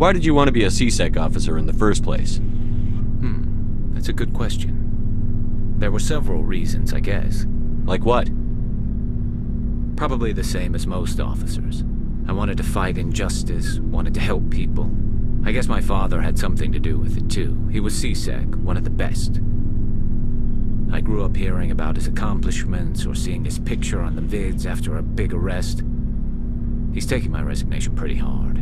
Why did you want to be a C-Sec officer in the first place? That's a good question. There were several reasons, I guess. Like what? Probably the same as most officers. I wanted to fight injustice, wanted to help people. I guess my father had something to do with it too. He was C-Sec, one of the best. I grew up hearing about his accomplishments or seeing his picture on the vids after a big arrest. He's taking my resignation pretty hard.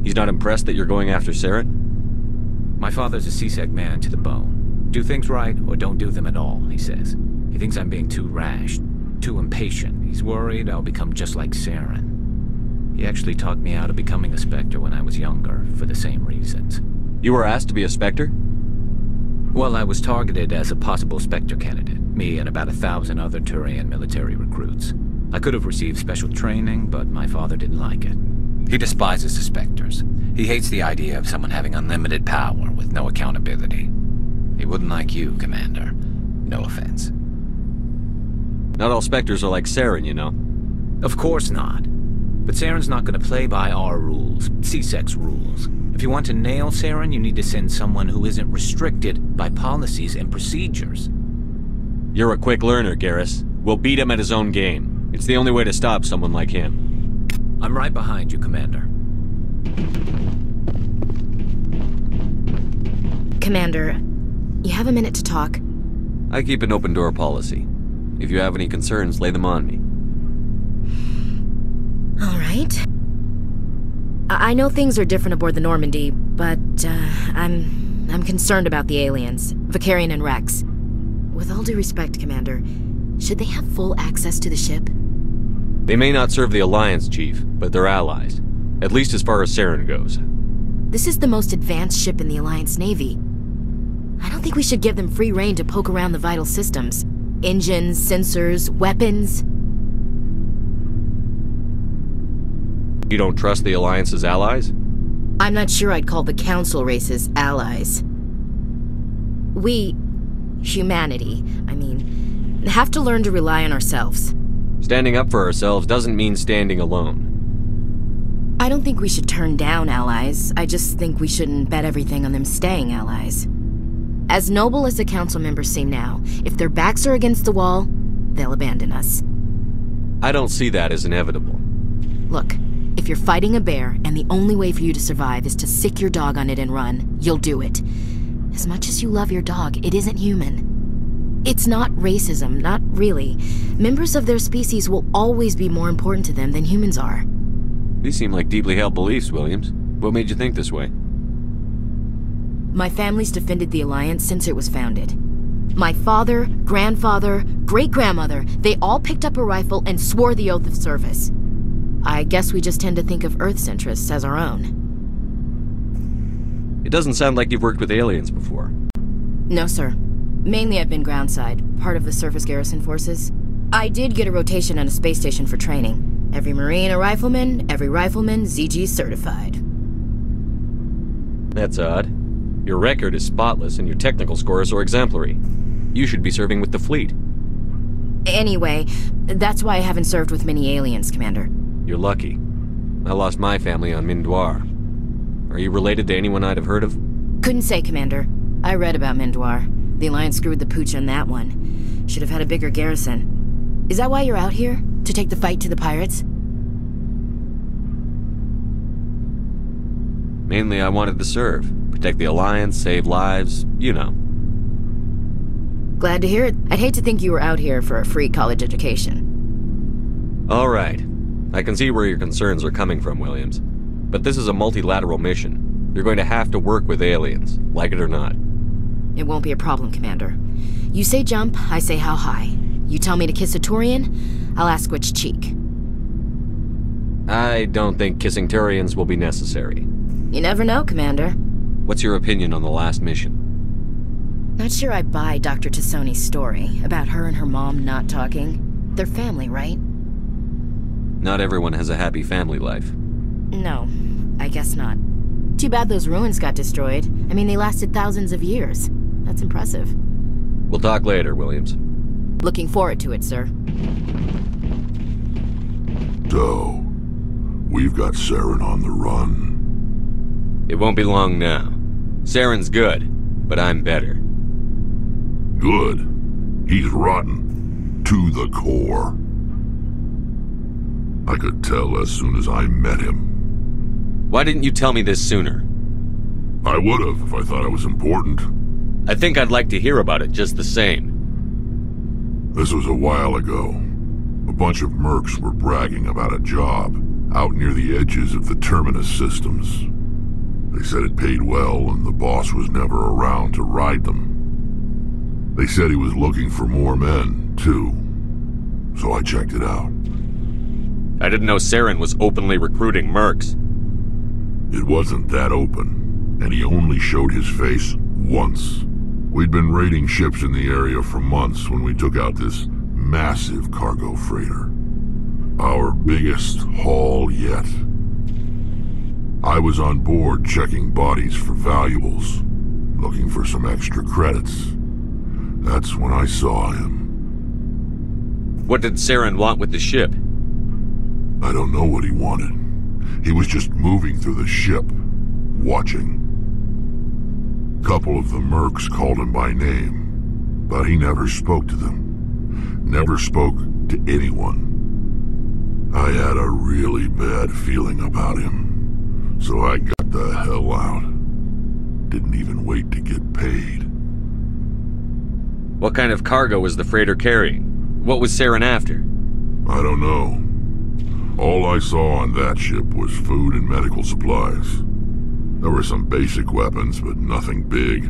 He's not impressed that you're going after Saren? My father's a C-Sec man to the bone. Do things right or don't do them at all, he says. He thinks I'm being too rash, too impatient. He's worried I'll become just like Saren. He actually talked me out of becoming a Spectre when I was younger, for the same reasons. You were asked to be a Spectre? Well, I was targeted as a possible Spectre candidate, me and about 1,000 other Turian military recruits. I could have received special training, but my father didn't like it. He despises the Spectres. He hates the idea of someone having unlimited power with no accountability. He wouldn't like you, Commander. No offense. Not all Spectres are like Saren, you know. Of course not. But Saren's not going to play by our rules, C-Sec's rules. If you want to nail Saren, you need to send someone who isn't restricted by policies and procedures. You're a quick learner, Garrus. We'll beat him at his own game. It's the only way to stop someone like him. I'm right behind you, Commander. Commander, you have a minute to talk? I keep an open-door policy. If you have any concerns, lay them on me. All right. I know things are different aboard the Normandy, but I'm concerned about the aliens, Vicarian and Rex. With all due respect, Commander, should they have full access to the ship? They may not serve the Alliance, Chief, but they're allies. At least as far as Saren goes. This is the most advanced ship in the Alliance Navy. I don't think we should give them free rein to poke around the vital systems. Engines, sensors, weapons. You don't trust the Alliance's allies? I'm not sure I'd call the Council races allies. We, humanity, have to learn to rely on ourselves. Standing up for ourselves doesn't mean standing alone. I don't think we should turn down allies. I just think we shouldn't bet everything on them staying allies. As noble as the Council members seem now, if their backs are against the wall, they'll abandon us. I don't see that as inevitable. Look, if you're fighting a bear and the only way for you to survive is to sick your dog on it and run, you'll do it. As much as you love your dog, it isn't human. It's not racism, not really. Members of their species will always be more important to them than humans are. These seem like deeply held beliefs, Williams. What made you think this way? My family's defended the Alliance since it was founded. My father, grandfather, great-grandmother, they all picked up a rifle and swore the oath of service. I guess we just tend to think of Earth's interests as our own. It doesn't sound like you've worked with aliens before. No, sir. Mainly I've been groundside, part of the surface garrison forces. I did get a rotation on a space station for training. Every Marine a rifleman, every rifleman ZG certified. That's odd. Your record is spotless and your technical scores are exemplary. You should be serving with the fleet. Anyway, that's why I haven't served with many aliens, Commander. You're lucky. I lost my family on Mindoir. Are you related to anyone I'd have heard of? Couldn't say, Commander. I read about Mindoir. The Alliance screwed the pooch on that one. Should have had a bigger garrison. Is that why you're out here? To take the fight to the pirates? Mainly I wanted to serve. Protect the Alliance, save lives, you know. Glad to hear it. I'd hate to think you were out here for a free college education. All right. I can see where your concerns are coming from, Williams. But this is a multilateral mission. You're going to have to work with aliens, like it or not. It won't be a problem, Commander. You say jump, I say how high. You tell me to kiss a Turian, I'll ask which cheek. I don't think kissing Turians will be necessary. You never know, Commander. What's your opinion on the last mission? Not sure I buy Dr. Tassoni's story about her and her mom not talking. They're family, right? Not everyone has a happy family life. No, I guess not. Too bad those ruins got destroyed. I mean, they lasted thousands of years. That's impressive. We'll talk later, Williams. Looking forward to it, sir. So, we've got Saren on the run. It won't be long now. Saren's good, but I'm better. Good. He's rotten. To the core. I could tell as soon as I met him. Why didn't you tell me this sooner? I would've if I thought it was important. I think I'd like to hear about it just the same. This was a while ago. A bunch of mercs were bragging about a job out near the edges of the terminus systems. They said it paid well and the boss was never around to ride them. They said he was looking for more men, too. So I checked it out. I didn't know Saren was openly recruiting mercs. It wasn't that open, and he only showed his face once. We'd been raiding ships in the area for months when we took out this massive cargo freighter. Our biggest haul yet. I was on board checking bodies for valuables, looking for some extra credits. That's when I saw him. What did Saren want with the ship? I don't know what he wanted. He was just moving through the ship, watching. Couple of the mercs called him by name, but he never spoke to them. Never spoke to anyone. I had a really bad feeling about him, so I got the hell out. Didn't even wait to get paid. What kind of cargo was the freighter carrying? What was Saren after? I don't know. All I saw on that ship was food and medical supplies. There were some basic weapons, but nothing big.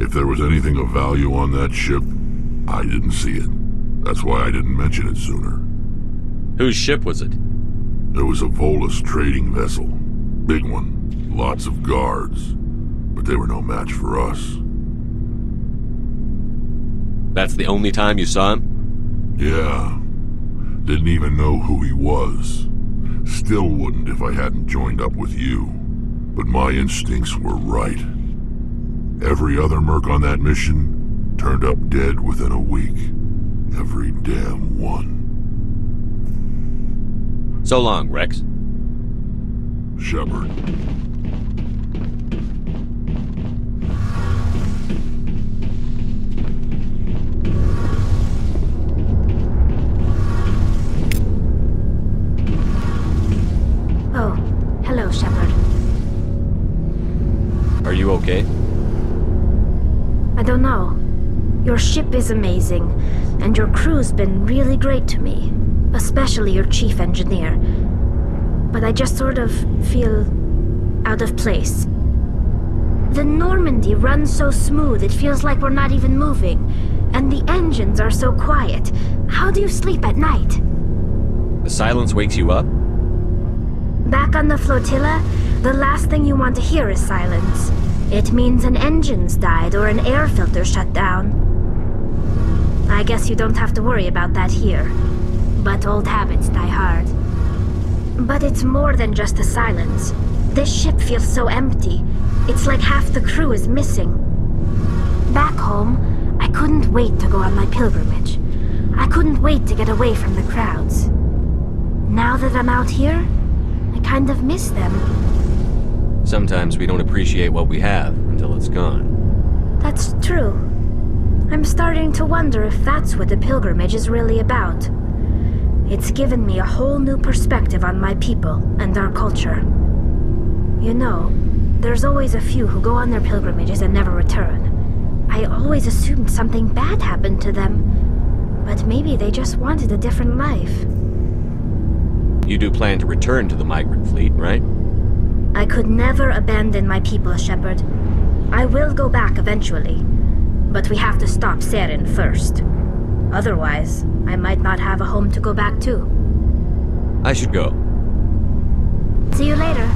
If there was anything of value on that ship, I didn't see it. That's why I didn't mention it sooner. Whose ship was it? There was a Volus trading vessel. Big one. Lots of guards. But they were no match for us. That's the only time you saw him? Yeah. Didn't even know who he was. Still wouldn't if I hadn't joined up with you. But my instincts were right. Every other merc on that mission turned up dead within a week. Every damn one. So long, Rex. Shepard. Oh, hello, Shepard. Are you okay? I don't know. Your ship is amazing, and your crew's been really great to me. Especially your chief engineer. But I just sort of feel out of place. The Normandy runs so smooth it feels like we're not even moving. And the engines are so quiet. How do you sleep at night? The silence wakes you up? Back on the flotilla, the last thing you want to hear is silence. It means an engine's died or an air filter shut down. I guess you don't have to worry about that here. But old habits die hard. But it's more than just the silence. This ship feels so empty. It's like half the crew is missing. Back home, I couldn't wait to go on my pilgrimage. I couldn't wait to get away from the crowds. Now that I'm out here, I kind of miss them. Sometimes we don't appreciate what we have until it's gone. That's true. I'm starting to wonder if that's what the pilgrimage is really about. It's given me a whole new perspective on my people and our culture. You know, there's always a few who go on their pilgrimages and never return. I always assumed something bad happened to them, but maybe they just wanted a different life. You do plan to return to the migrant fleet, right? I could never abandon my people, Shepard. I will go back eventually, but we have to stop Saren first. Otherwise, I might not have a home to go back to. I should go. See you later.